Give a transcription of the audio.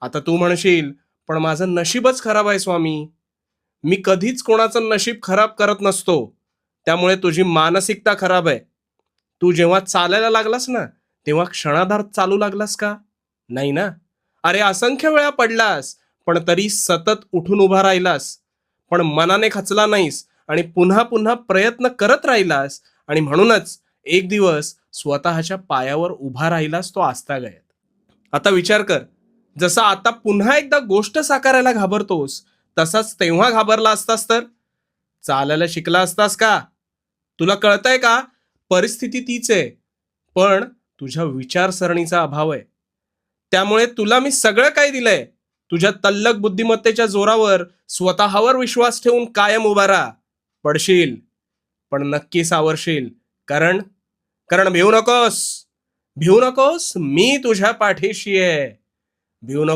आता तू म्हणशील, पण माझं नशीबच खराब आहे स्वामी. मी कधीच कोणाचं नशीब खराब करत नसतो. त्यामुळे तुझी मानसिकता खराब आहे. तू जेव्हा चालायला लागलास ना, तेव्हा क्षणार्धात चालू लागलास का? नाही ना. अरे असंख्य वेळा पडलास, पण तरी सतत उठून उभा राहिलास. पण मनाने खचला नाहीस आणि पुन्हा पुन्हा प्रयत्न करत राहिलास, आणि म्हणूनच एक दिवस स्वतःच्या पायावर उभा राहिलास तो आजतागायत. आता विचार कर, जसं आता पुन्हा एकदा गोष्ट साकारायला घाबरतोस, तसाच तेव्हा घाबरला असतास तर चालायला शिकला असतास का? तुला कळतंय का? परिस्थिती तीच आहे, पण तुझ्या विचारसरणीचा अभाव आहे. त्यामुळे तुला मी सगळं काही दिलंय. तुझ्या तल्लक बुद्धिमत्तेच्या जोरावर स्वतःवर विश्वास ठेवून कायम उभा राहा. पडशील, पण नक्की सावरशील. कारण कारण भिवू नकोस. भिवू नकोस, मी तुझ्या पाठीशी आहे. भिवू नको.